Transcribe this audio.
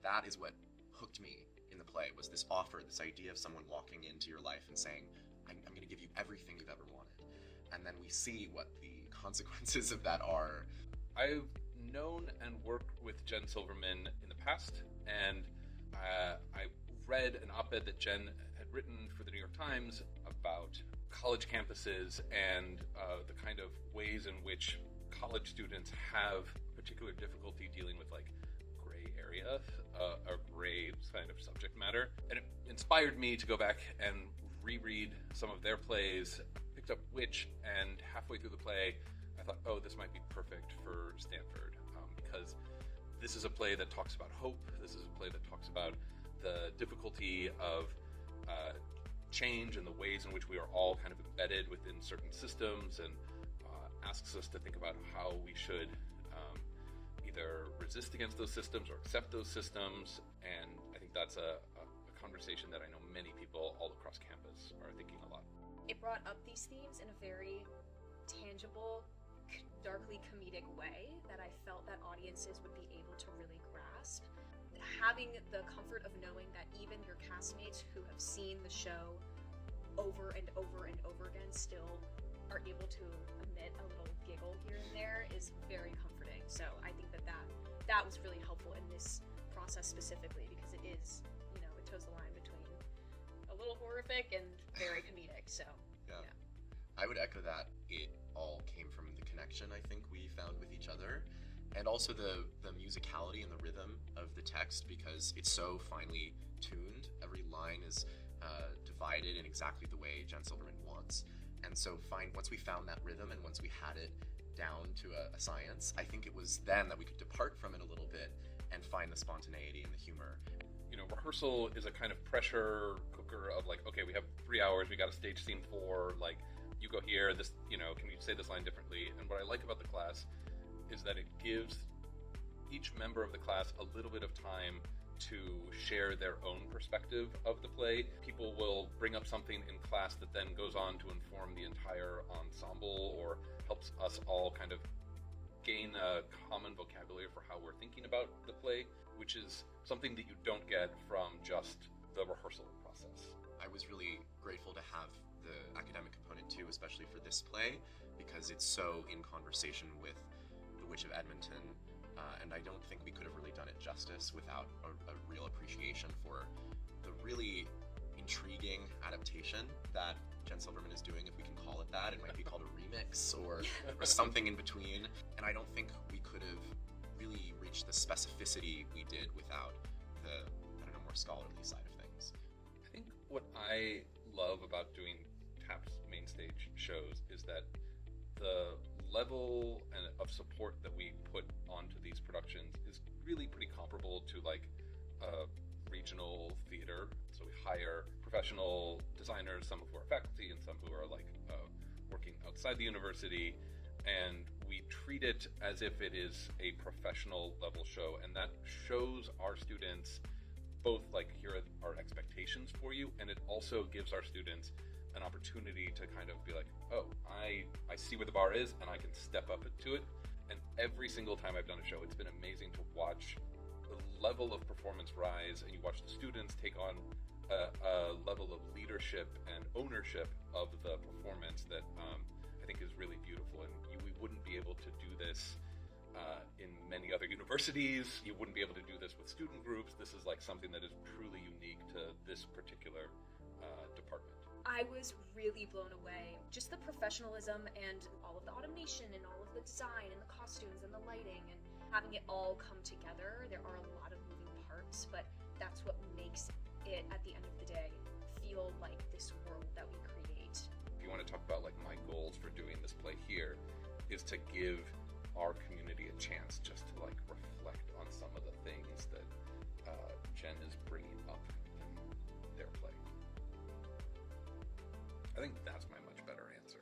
that is what hooked me in the play, was this offer, this idea of someone walking into your life and saying, I'm going to give you everything you've ever wanted. And then we see what the consequences of that are. I've known and worked with Jen Silverman in the past, and I read an op-ed that Jen had written for the New York Times about college campuses and the kind of ways in which college students have particular difficulty dealing with like gray area or gray kind of subject matter. And it inspired me to go back and reread some of their plays, picked up Witch, and halfway through the play, I thought, oh, this might be perfect for Stanford, because this is a play that talks about hope. This is a play that talks about the difficulty of change and the ways in which we are all kind of embedded within certain systems, and asks us to think about how we should either resist against those systems or accept those systems. And I think that's a conversation that I know many people all across campus are thinking a lot. It brought up these themes in a very tangible, darkly comedic way that I felt that audiences would be able to really grasp. Having the comfort of knowing that even your castmates who have seen the show over and over and over again still are able to emit a little giggle here and there is very comforting. So I think that was really helpful in this process specifically, because it is, it toes the line between a little horrific and very comedic. So yeah. I would echo that. It all came from the connection I think we found with each other, and also the musicality and the rhythm of the text, because it's so finely tuned. Every line is divided in exactly the way Jen Silverman wants. And so once we found that rhythm and once we had it down to a science, I think it was then that we could depart from it a little bit and find the spontaneity and the humor. Rehearsal is a kind of pressure cooker of like, okay, we have 3 hours, we got a stage scene 4, like, you go here, this, can you say this line differently? And what I like about the class is that it gives each member of the class a little bit of time to share their own perspective of the play. People will bring up something in class that then goes on to inform the entire ensemble, or helps us all kind of gain a common vocabulary for how we're thinking about the play, which is something that you don't get from just the rehearsal process. I was really grateful to have the academic component too, especially for this play, because it's so in conversation with The Witch of Edmonton, and I don't think we could have really done it justice without a real appreciation for the really intriguing adaptation that Jen Silverman is doing, if we can call it that. It might be called a remix or something in between. And I don't think we could have really reached the specificity we did without the, more scholarly side of things. I think what I love about doing TAPS main stage shows is that the level of support that we put onto these productions is really pretty comparable to like a regional theater. So we hire professional designers, some who are faculty and some who are like working outside the university, and we treat it as if it is a professional level show, and that shows our students both like, here are our expectations for you, and it also gives our students an opportunity to kind of be like, oh, I see where the bar is and I can step up to it. And every single time I've done a show, it's been amazing to watch the level of performance rise, and you watch the students take on a level of leadership and ownership of the performance that I think is really beautiful. And we wouldn't be able to do this in many other universities. You wouldn't be able to do this with student groups. This is like something that is truly unique to this particular department. I was really blown away. Just the professionalism and all of the automation and all of the design and the costumes and the lighting and having it all come together. There are a lot of moving parts, but that's what makes it, at the end of the day, feel like this world that we create. If you want to talk about like my goals for doing this play here, is to give our community a chance just to like reflect on some of the things that Jen is bringing up in their play. I think that's my much better answer.